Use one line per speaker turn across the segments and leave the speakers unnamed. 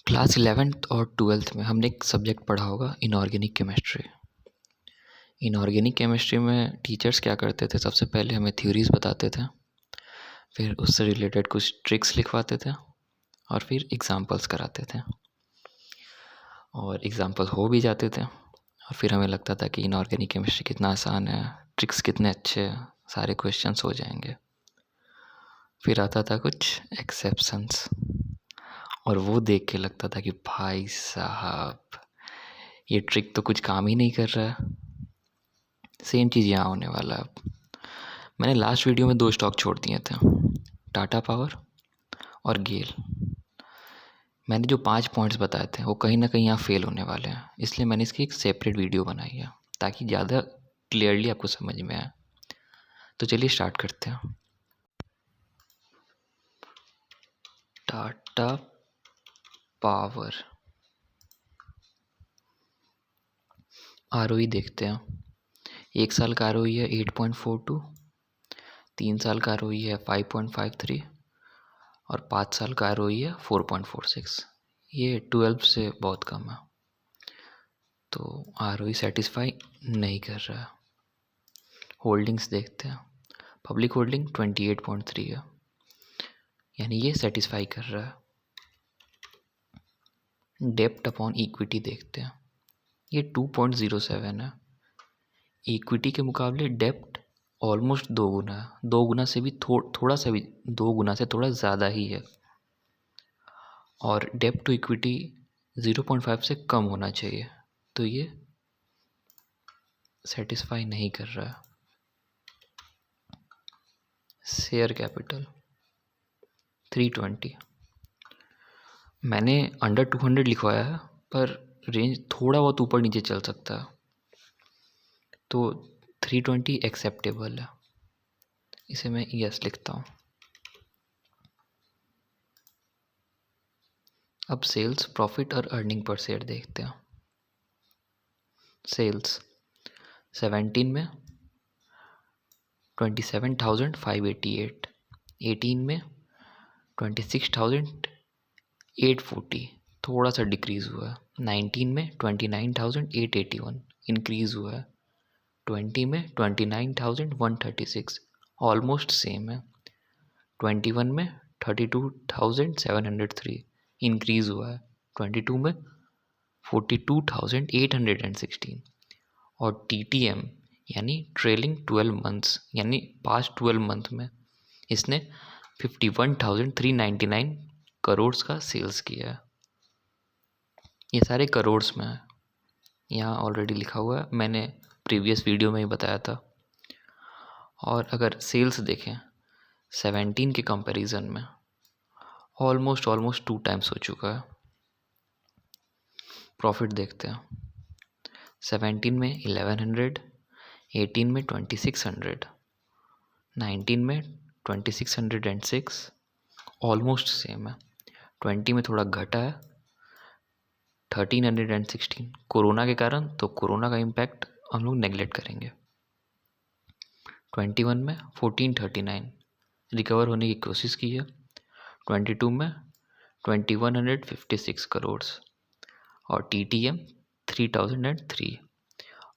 Class 11th और 12th में हमने एक सब्जेक्ट पढ़ा होगा इनऑर्गेनिक केमिस्ट्री। इनऑर्गेनिक केमिस्ट्री में टीचर्स क्या करते थे, सबसे पहले हमें थ्योरीज बताते थे, फिर उससे रिलेटेड कुछ ट्रिक्स लिखवाते थे और फिर एग्ज़ाम्पल्स कराते थे और एग्ज़ाम्पल हो भी जाते थे और फिर हमें लगता था कि इनऑर्गेनिक केमिस्ट्री कितना आसान है, ट्रिक्स कितने अच्छे हैं, सारे क्वेश्चंस हो जाएंगे। फिर आता था कुछ एक्सेप्शंस और वो देख के लगता था कि भाई साहब ये ट्रिक तो कुछ काम ही नहीं कर रहा है। सेम चीज़ यहाँ होने वाला है। अब मैंने लास्ट वीडियो में 2 स्टॉक छोड़ दिए थे, टाटा पावर और गेल। मैंने जो 5 पॉइंट्स बताए थे वो कहीं ना कहीं यहाँ फेल होने वाले हैं, इसलिए मैंने इसकी एक सेपरेट वीडियो बनाई है ताकि ज़्यादा क्लियरली आपको समझ में आए। तो चलिए स्टार्ट करते हैं। टाटा पावर आरओई देखते हैं। 1 साल का आरओई है 8.42, 3 साल का आरओई है 5.53 और 5 साल का आरओई है 4.46। ये 12 से बहुत कम है, तो आरओई सेटिस्फाई नहीं कर रहा है। होल्डिंग्स देखते हैं। पब्लिक होल्डिंग 28.3 है, यानी ये सेटिस्फाई कर रहा है। डेप्ट अपॉन इक्विटी देखते हैं, ये 2.07 है। इक्विटी के मुकाबले डेप्ट ऑलमोस्ट 2 गुना है, 2 गुना से भी थोड़ा सा भी 2 गुना से थोड़ा ज़्यादा ही है। और डेप्ट टू इक्विटी 0.5 से कम होना चाहिए, तो ये सेटिस्फाई नहीं कर रहा है। शेयर कैपिटल 320, मैंने अंडर 200 लिखवाया है पर रेंज थोड़ा बहुत ऊपर नीचे चल सकता है, तो 320 एक्सेप्टेबल है, इसे मैं यस लिखता हूँ। अब सेल्स, प्रॉफिट और अर्निंग पर शेयर देखते हैं। सेल्स 17 में 27,588, 18 में 26,840, थोड़ा सा डिक्रीज़ हुआ है। 19 में 29,881, इंक्रीज़ हुआ है। 20 में 29,136, ऑलमोस्ट सेम है। 21 में 32,703, इंक्रीज़ हुआ है। 22 में 42,816 और TTM यानी ट्रेलिंग 12 मंथ्स यानी पास्ट 12 मंथ में इसने 51,399 करोड़ का सेल्स किया है। ये सारे करोड़्स में है, यहाँ ऑलरेडी लिखा हुआ है, मैंने प्रीवियस वीडियो में ही बताया था। और अगर सेल्स देखें 17 के कंपैरिजन में ऑलमोस्ट 2 टाइम्स हो चुका है। प्रॉफिट देखते हैं। 17 में 1100, 18 में 2600, 19 में 2606, ऑलमोस्ट सेम है। 20 में थोड़ा घटा है 1316, कोरोना के कारण, तो कोरोना का इम्पैक्ट हम लोग नेगलेक्ट करेंगे। 21 में 1439, रिकवर होने की कोशिश की है। 22 में 2156 करोड़ और TTM 3003,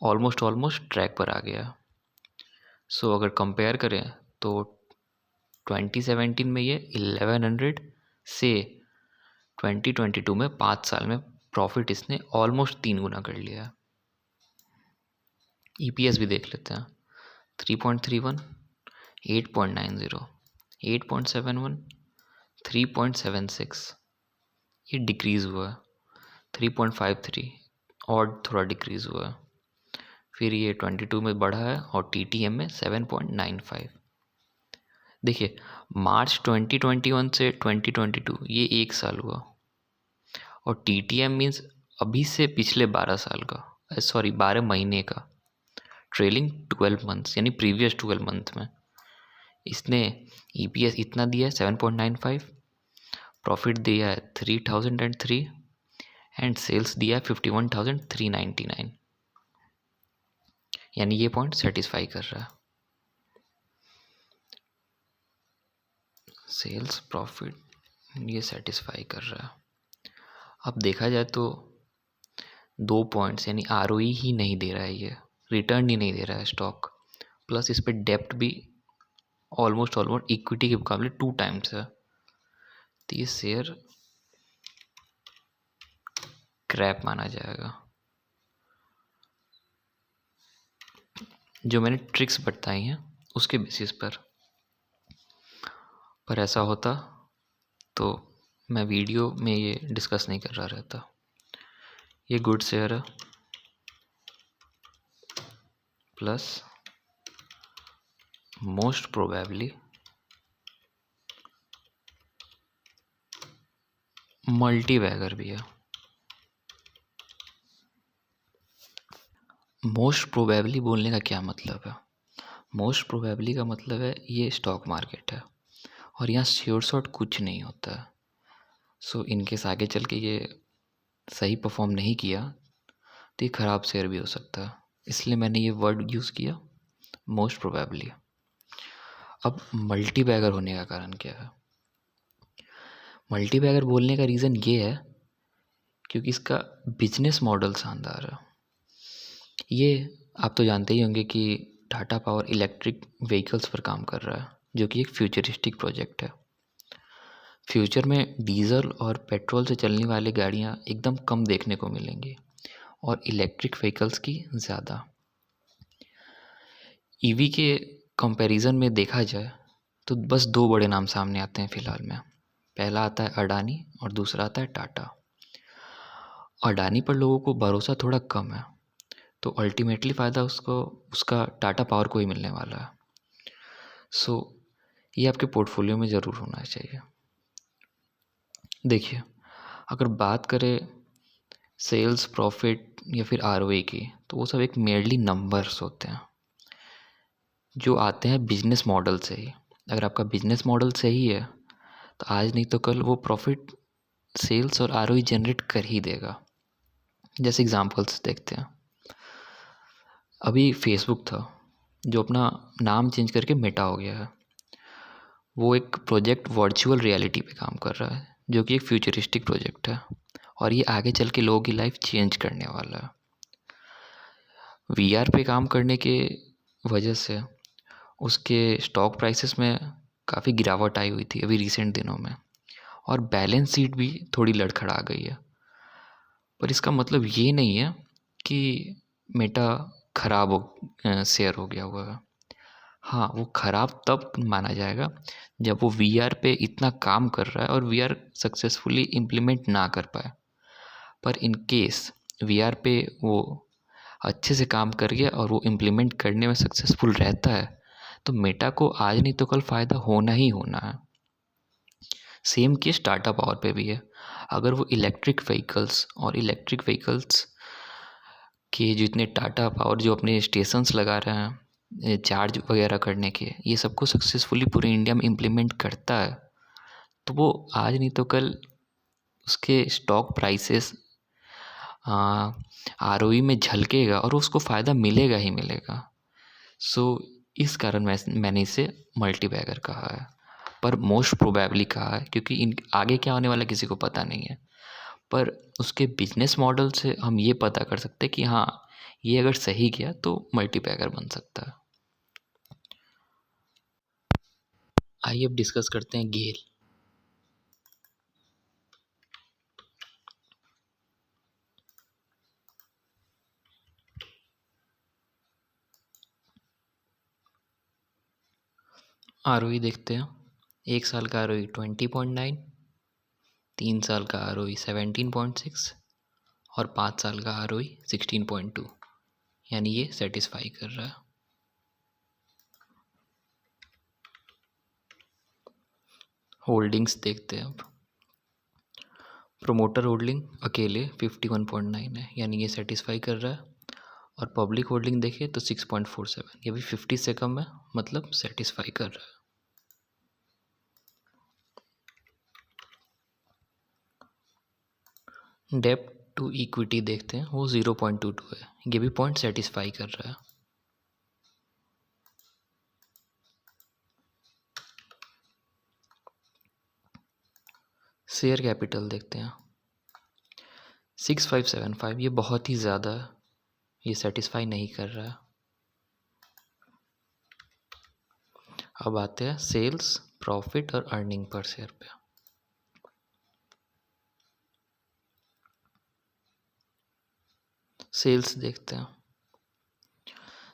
ऑलमोस्ट ट्रैक पर आ गया। सो अगर कंपेयर करें तो 2017 में ये 1100 से 2022 में 5 साल में प्रॉफिट इसने ऑलमोस्ट 3 गुना कर लिया। EPS भी देख लेते हैं। 3.31, 8.90, 8.71, 3.76, ये डिक्रीज़ हुआ है। 3.53 और थोड़ा डिक्रीज़ हुआ है। फिर ये 22 में बढ़ा है और TTM में 7.95। देखिए मार्च 2021 से 2022 ये 1 साल हुआ और TTM मीन्स अभी से पिछले 12 साल का, सॉरी 12 महीने का, ट्रेलिंग 12 मंथ्स यानी प्रीवियस 12 मंथ में इसने EPS इतना दिया है 7.95, प्रॉफिट दिया है 3003 एंड सेल्स दिया है 51,399, यानी ये पॉइंट सेटिस्फाई कर रहा है। सेल्स प्रॉफिट ये सेटिस्फाई कर रहा है। अब देखा जाए तो 2 पॉइंट्स यानी आरओई ही नहीं दे रहा है, ये रिटर्न ही नहीं दे रहा है स्टॉक, प्लस इस पर डेप्ट भी ऑलमोस्ट इक्विटी के मुकाबले 2 टाइम्स है। तो ये शेयर क्रैप माना जाएगा। जो मैंने ट्रिक्स बताई हैं उसके बेसिस पर ऐसा होता तो मैं वीडियो में ये डिस्कस नहीं कर रहा रहता। ये गुड शेयर है, plus most probably multibagger भी है। मोस्ट प्रोबेबली बोलने का क्या मतलब है? मोस्ट प्रोबेबली का मतलब है ये स्टॉक मार्केट है और यहाँ श्योर शॉट कुछ नहीं होता है। सो इनकेस आगे चल के ये सही परफॉर्म नहीं किया तो ये ख़राब शेयर भी हो सकता है, इसलिए मैंने ये वर्ड यूज़ किया मोस्ट प्रोबेबली। अब मल्टी बैगर होने का कारण क्या है? मल्टी बैगर बोलने का रीज़न ये है क्योंकि इसका बिजनेस मॉडल शानदार है। ये आप तो जानते ही होंगे कि टाटा पावर इलेक्ट्रिक व्हीकल्स पर काम कर रहा है, जो कि एक फ्यूचरिस्टिक प्रोजेक्ट है। फ्यूचर में डीज़ल और पेट्रोल से चलने वाली गाड़ियाँ एकदम कम देखने को मिलेंगी और इलेक्ट्रिक व्हीकल्स की ज़्यादा। ईवी के कंपैरिजन में देखा जाए तो बस 2 बड़े नाम सामने आते हैं फ़िलहाल में। पहला आता है अडानी और दूसरा आता है टाटा। अडानी पर लोगों को भरोसा थोड़ा कम है, तो अल्टीमेटली फ़ायदा उसका टाटा पावर को ही मिलने वाला है। सो ये आपके पोर्टफोलियो में ज़रूर होना चाहिए। देखिए, अगर बात करें सेल्स, प्रॉफिट या फिर आरओई की, तो वो सब एक मेयरली नंबर्स होते हैं जो आते हैं बिजनेस मॉडल से ही। अगर आपका बिजनेस मॉडल सही है तो आज नहीं तो कल वो प्रॉफिट, सेल्स और आरओई जनरेट कर ही देगा। जैसे एग्जांपल्स देखते हैं, अभी फेसबुक था जो अपना नाम चेंज करके मेटा हो गया है। वो एक प्रोजेक्ट वर्चुअल रियलिटी पे काम कर रहा है जो कि एक फ्यूचरिस्टिक प्रोजेक्ट है और ये आगे चल के लोगों की लाइफ चेंज करने वाला है। वीआर पे काम करने के वजह से उसके स्टॉक प्राइसेस में काफ़ी गिरावट आई हुई थी अभी रिसेंट दिनों में, और बैलेंस शीट भी थोड़ी लड़खड़ा गई है। पर इसका मतलब ये नहीं है कि मेटा ख़राब शेयर हो गया हुआ है। हाँ, वो ख़राब तब माना जाएगा जब वो वीआर पे इतना काम कर रहा है और वीआर सक्सेसफुली इम्प्लीमेंट ना कर पाए। पर इन केस वीआर पे वो अच्छे से काम कर गया और वो इम्प्लीमेंट करने में सक्सेसफुल रहता है, तो मेटा को आज नहीं तो कल फ़ायदा होना ही होना है। सेम केस टाटा पावर पे भी है। अगर वो इलेक्ट्रिक व्हीकल्स के जितने टाटा पावर जो अपने स्टेशंस लगा रहे हैं चार्ज वगैरह करने के, ये सबको सक्सेसफुली पूरे इंडिया में इम्प्लीमेंट करता है, तो वो आज नहीं तो कल उसके स्टॉक प्राइसेस आरओई में झलकेगा और उसको फ़ायदा मिलेगा ही मिलेगा। सो इस कारण मैंने इसे मल्टी बैगर कहा है, पर मोस्ट प्रोबेबली कहा है क्योंकि इन आगे क्या होने वाला है किसी को पता नहीं है। पर उसके बिजनेस मॉडल से हम ये पता कर सकते हैं कि हाँ, ये अगर सही किया तो मल्टी बैगर बन सकता है। आइए अब डिस्कस करते हैं गेल। आरओई देखते हैं। 1 साल का आरओई 20.9, 3 साल का आरओई 17.6 और 5 साल का आरओई 16.2, यानी ये सेटिस्फाई कर रहा है। होल्डिंग्स देखते हैं अब। प्रोमोटर होल्डिंग अकेले 51.9 है, यानी ये सेटिस्फाई कर रहा है। और पब्लिक होल्डिंग देखें तो 6.47, ये भी 50 से कम है, मतलब सेटिस्फाई कर रहा है। डेप्ट टू इक्विटी देखते हैं, वो 0.22 है, ये भी पॉइंट सेटिस्फाई कर रहा है। शेयर कैपिटल देखते हैं, 6575 ये बहुत ही ज़्यादा, ये सेटिस्फाई नहीं कर रहा है। अब आते हैं सेल्स, प्रॉफिट और अर्निंग पर शेयर पे। सेल्स देखते हैं।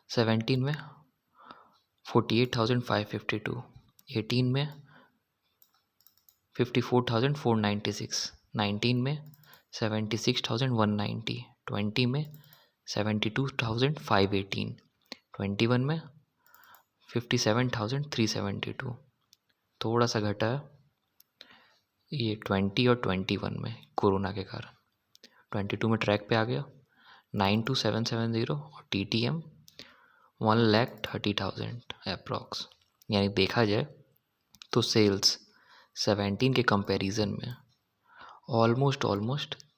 17 में 48,552, 18 में 54,496, 19 में 76,190, 20 में 72,518, 21 में 57,372, थोड़ा सा घटा है ये 20 और 21 में कोरोना के कारण। 22 में ट्रैक पे आ गया 92,770 और TTM 1,30,000 अप्रॉक्स। यानी देखा जाए तो सेल्स 17 के कंपैरिजन में ऑलमोस्ट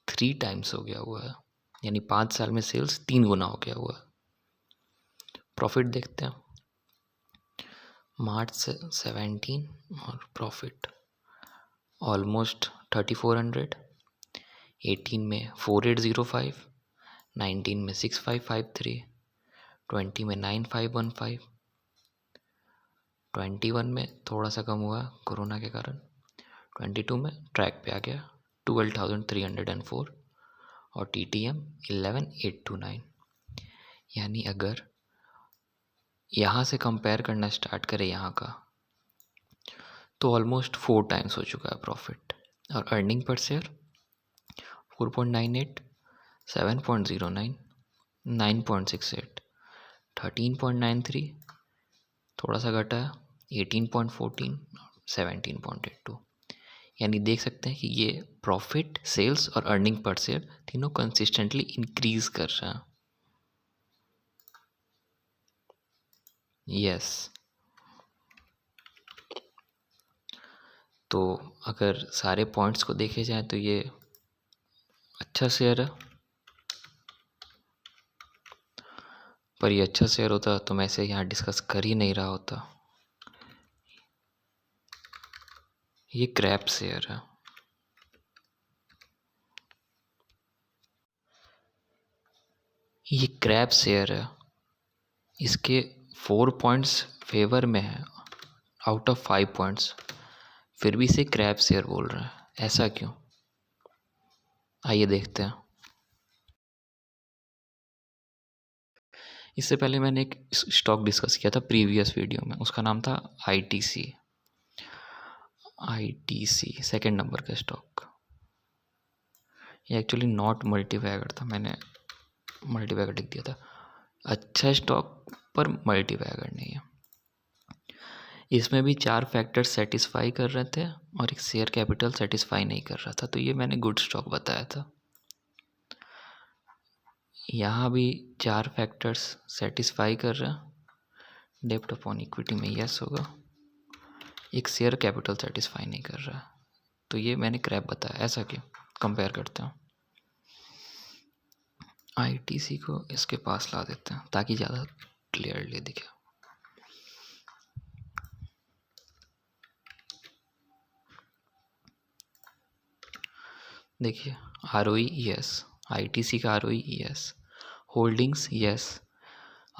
3 टाइम्स हो गया हुआ है, यानी 5 साल में सेल्स 3 गुना हो गया हुआ है। प्रॉफिट देखते हैं। मार्च 17 और प्रॉफिट ऑलमोस्ट 3,400, 18 में 4,805, 19 में 6,553, 20 में 9,515, 21 में थोड़ा सा कम हुआ कोरोना के कारण, 22 में ट्रैक पे आ गया 12,304 और TTM 11,829। यानी अगर यहाँ से कंपेयर करना स्टार्ट करें यहाँ का, तो ऑलमोस्ट 4 टाइम्स हो चुका है प्रॉफिट। और अर्निंग पर शेयर 4.98, 7.09, 9.68, 13.93, थोड़ा सा घटा है 18.14, 17.82। यानी देख सकते हैं कि ये प्रॉफिट, सेल्स और अर्निंग पर शेयर तीनों कंसिस्टेंटली इंक्रीज कर रहे हैं। यस तो अगर सारे पॉइंट्स को देखे जाए तो ये अच्छा शेयर है, पर ये अच्छा शेयर होता तो मैं इसे यहाँ डिस्कस कर ही नहीं रहा होता। ये क्रैप शेयर है। ये क्रैप शेयर है, इसके 4 पॉइंट्स फेवर में है आउट ऑफ 5 पॉइंट्स, फिर भी इसे क्रैप शेयर बोल रहे हैं। ऐसा क्यों? आइए देखते हैं। इससे पहले मैंने एक स्टॉक डिस्कस किया था प्रीवियस वीडियो में, उसका नाम था ITC। सेकेंड नंबर का स्टॉक। ये एक्चुअली नॉट मल्टीवैगर था, मैंने मल्टीवैगर लिख दिया था। अच्छा स्टॉक पर मल्टीवैगर नहीं है। इसमें भी 4 फैक्टर्स सेटिस्फाई कर रहे थे और एक शेयर कैपिटल सेटिस्फाई नहीं कर रहा था, तो ये मैंने गुड स्टॉक बताया था। यहाँ भी 4 फैक्टर्स सेटिस्फाई कर रहे हैं। डेब्ट अपॉन इक्विटी में यस होगा, एक शेयर कैपिटल सेटिस्फाई नहीं कर रहा है, तो ये मैंने क्रैप बताया। ऐसा क्यों? कंपेयर करते हैं। ITC को इसके पास ला देते हैं ताकि ज़्यादा क्लियरली दिखे। देखिए ROE यस, ITC का ROE yes, holdings yes,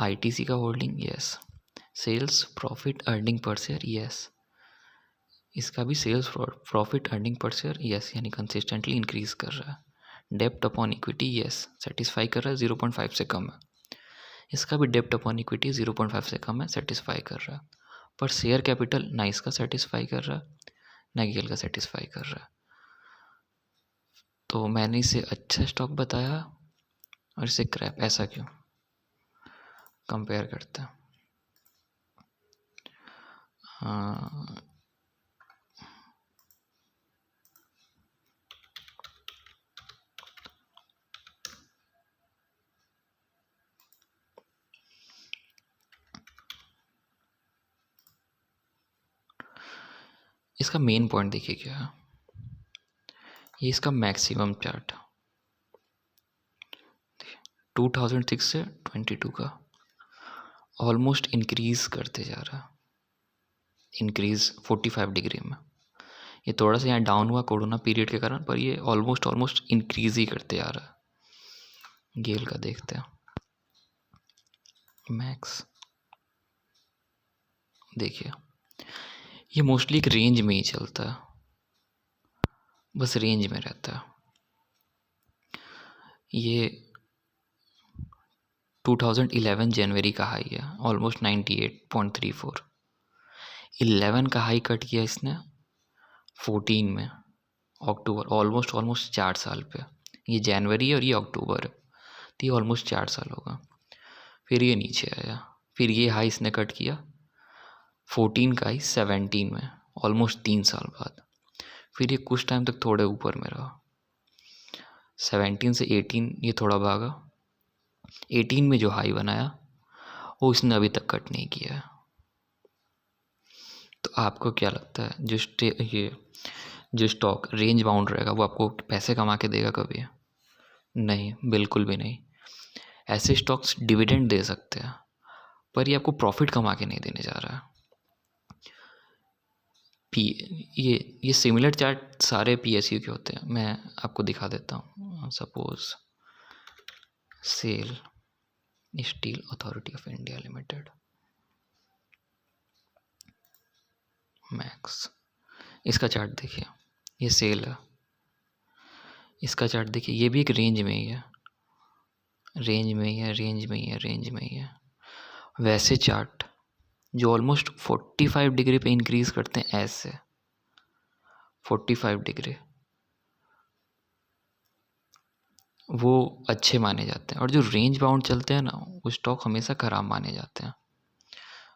ITC का holding yes, sales profit earning per share yes, इसका भी sales profit earning per share yes, यानी कंसिस्टेंटली इंक्रीज कर रहा है। डेप्ट अपॉन इक्विटी यस, सेटिस्फाई कर रहा है, 0.5 से कम है। इसका भी डेप्ट अपॉन इक्विटी 0.5 से कम है, सेटिस्फाई कर रहा है। पर शेयर कैपिटल ना इसका सेटिस्फाई कर रहा है ना गेल का सेटिस्फाई कर रहा है। तो मैंने इसे अच्छा स्टॉक बताया और इसे क्रैप। ऐसा क्यों? कंपेयर करते हैं। हाँ, इसका मेन पॉइंट देखिए क्या है। ये इसका मैक्सिमम चार्ट 2006 से 22 का ऑलमोस्ट इंक्रीज करते जा रहा है, इंक्रीज 45 डिग्री में। ये थोड़ा सा यहाँ डाउन हुआ कोरोना पीरियड के कारण, पर ये ऑलमोस्ट इंक्रीज ही करते आ रहा है। गेल का देखते हैं। मैक्स देखिए, ये मोस्टली एक रेंज में ही चलता है, बस रेंज में रहता है। ये 2011 जनवरी का हाई है, ऑलमोस्ट 98.34। 11 का हाई कट किया इसने 14 में अक्टूबर, ऑलमोस्ट 4 साल पे। ये जनवरी है और ये अक्टूबर है, तो ये ऑलमोस्ट 4 साल होगा। फिर ये नीचे आया, फिर ये हाई इसने कट किया 14 का हाई 17 में, ऑलमोस्ट 3 साल बाद। फिर ये कुछ टाइम तक थोड़े ऊपर में रहा, 17 से 18 ये थोड़ा भागा। 18 में जो हाई बनाया वो इसने अभी तक कट नहीं किया है। तो आपको क्या लगता है, जो स्टॉक रेंज बाउंड रहेगा वो आपको पैसे कमा के देगा कभी? नहीं, बिल्कुल भी नहीं। ऐसे स्टॉक्स डिविडेंड दे सकते हैं, पर ये आपको प्रॉफिट कमा के नहीं देने जा रहा है। ये सिमिलर चार्ट सारे PSU के होते हैं, मैं आपको दिखा देता हूँ। Suppose SAIL steel authority of India limited, max, इसका चार्ट देखिए, ये सेल है। इसका चार्ट देखिए, ये भी एक रेंज में ही है, रेंज में ही है, रेंज में ही है, रेंज में ही है। वैसे चार्ट जो ऑलमोस्ट 45 डिग्री पे इंक्रीज करते हैं, ऐसे 45 डिग्री, वो अच्छे माने जाते हैं। और जो रेंज बाउंड चलते हैं ना, वो स्टॉक हमेशा खराब माने जाते हैं।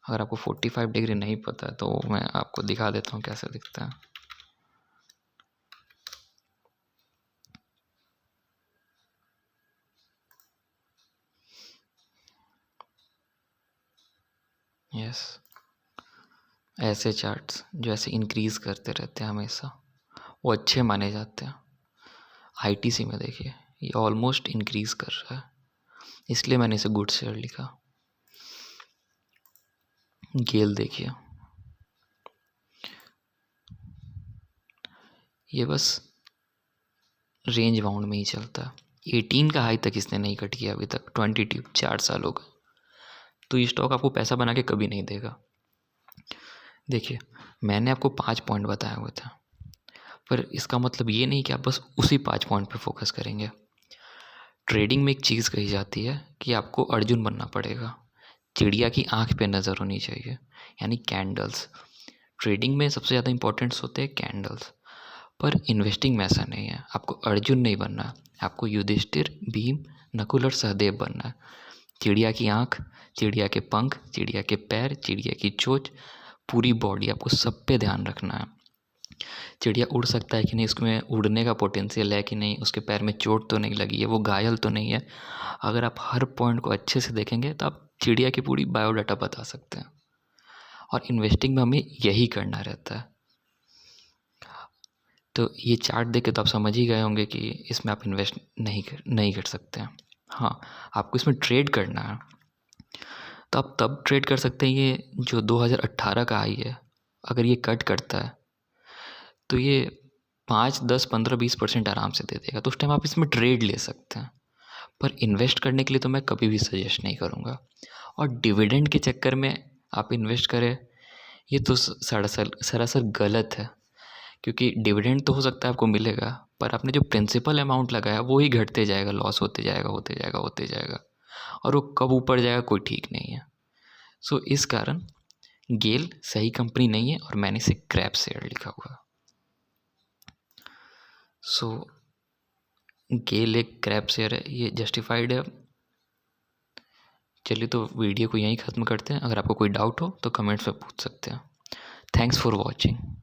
अगर आपको 45 डिग्री नहीं पता है तो मैं आपको दिखा देता हूँ कैसे दिखता है। यस, ऐसे चार्ट्स जो ऐसे इंक्रीज करते रहते हैं हमेशा, वो अच्छे माने जाते हैं। ITC में देखिए, ये ऑलमोस्ट इंक्रीज कर रहा है, इसलिए मैंने इसे गुड शेयर लिखा। गेल देखिए, ये बस रेंज बाउंड में ही चलता है। 18 का हाई तक इसने नहीं कट किया अभी तक, 22, 4 साल हो गए। तो ये स्टॉक आपको पैसा बना के कभी नहीं देगा। देखिए, मैंने आपको 5 पॉइंट बताए हुए थे, पर इसका मतलब ये नहीं कि आप बस उसी 5 पॉइंट पे फोकस करेंगे। ट्रेडिंग में एक चीज़ कही जाती है कि आपको अर्जुन बनना पड़ेगा, चिड़िया की आंख पे नज़र होनी चाहिए, यानी कैंडल्स। ट्रेडिंग में सबसे ज़्यादा इंपॉर्टेंट्स होते हैं कैंडल्स, पर इन्वेस्टिंग में ऐसा नहीं है। आपको अर्जुन नहीं बनना, आपको युधिष्ठिर, भीम, नकुल और सहदेव बनना है। चिड़िया की आँख, चिड़िया के पंख, चिड़िया के पैर, चिड़िया की चोंच, पूरी बॉडी, आपको सब पे ध्यान रखना है। चिड़िया उड़ सकता है कि नहीं, उसमें उड़ने का पोटेंशियल है कि नहीं, उसके पैर में चोट तो नहीं लगी है, वो घायल तो नहीं है। अगर आप हर पॉइंट को अच्छे से देखेंगे तो आप चिड़िया की पूरी बायोडाटा बता सकते हैं। और इन्वेस्टिंग में हमें यही करना रहता है। तो ये चार्ट देख के तो आप समझ ही गए होंगे कि इसमें आप इन्वेस्ट नहीं कर सकते हैं। हाँ, आपको इसमें ट्रेड करना है तो आप तब ट्रेड कर सकते हैं। ये जो 2018 का हाई है, अगर ये कट करता है तो ये 5, 10, 15, 20% आराम से दे देगा, तो उस टाइम आप इसमें ट्रेड ले सकते हैं। पर इन्वेस्ट करने के लिए तो मैं कभी भी सजेस्ट नहीं करूँगा। और डिविडेंड के चक्कर में आप इन्वेस्ट करें, ये तो सरासर गलत है। क्योंकि डिविडेंड तो हो सकता है आपको मिलेगा, पर आपने जो प्रिंसिपल अमाउंट लगाया वो ही घटते जाएगा, लॉस होते जाएगा, होते जाएगा, होते जाएगा, और वो कब ऊपर जाएगा कोई ठीक नहीं है। सो इस कारण गेल सही कंपनी नहीं है, और मैंने इसे क्रैप शेयर लिखा हुआ है। सो गेल एक क्रैप शेयर है, ये जस्टिफाइड है। चलिए, तो वीडियो को यहीं ख़त्म करते हैं। अगर आपको कोई डाउट हो तो कमेंट्स में पूछ सकते हैं। Thanks for watching.